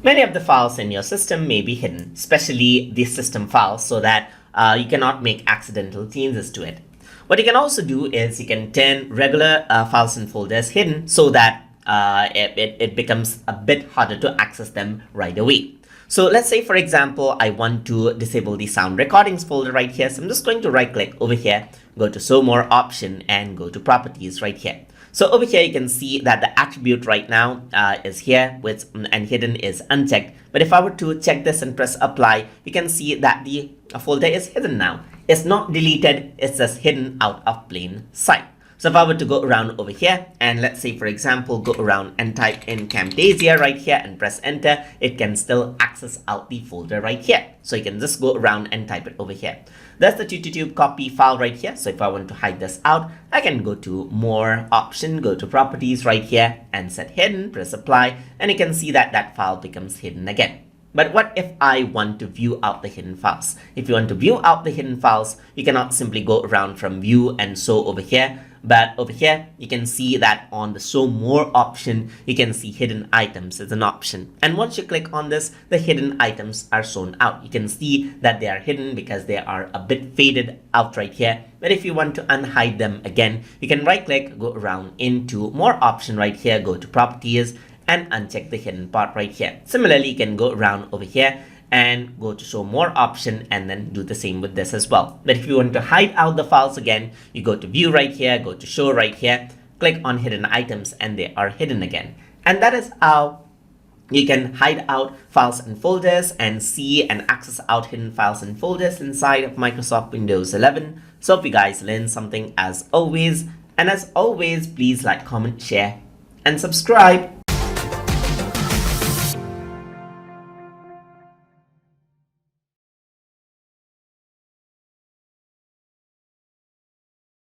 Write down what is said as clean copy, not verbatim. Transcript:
Many of the files in your system may be hidden, especially the system files, so that you cannot make accidental changes to it. What you can also do is you can turn regular files and folders hidden so that it becomes a bit harder to access them right away. So let's say, for example, I want to disable the sound recordings folder right here. So I'm just going to right click over here, go to show more option and go to properties right here. So over here, you can see that the attribute right now is here and hidden is unchecked. But if I were to check this and press apply, you can see that the folder is hidden now. It's not deleted, it's just hidden out of plain sight. So if I were to go around over here and let's say, for example, go around and type in Camtasia right here and press enter, it can still access out the folder right here. So you can just go around and type it over here. That's the TutorTube copy file right here. So if I want to hide this out, I can go to more option, go to properties right here and set hidden, press apply, and you can see that that file becomes hidden again. But what if I want to view out the hidden files? If you want to view out the hidden files, you cannot simply go around from view and show over here. But over here, you can see that on the show more option, you can see hidden items as an option. And once you click on this, the hidden items are shown out. You can see that they are hidden because they are a bit faded out right here. But if you want to unhide them again, you can right click, go around into more option right here, go to properties and uncheck the hidden part right here. Similarly, you can go around over here and go to show more option and then do the same with this as well. But if you want to hide out the files again, you go to view right here, go to show right here, click on hidden items and they are hidden again. And that is how you can hide out files and folders and see and access out hidden files and folders inside of Microsoft Windows 11. So if you guys learned something as always, and as always, please like, comment, share and subscribe.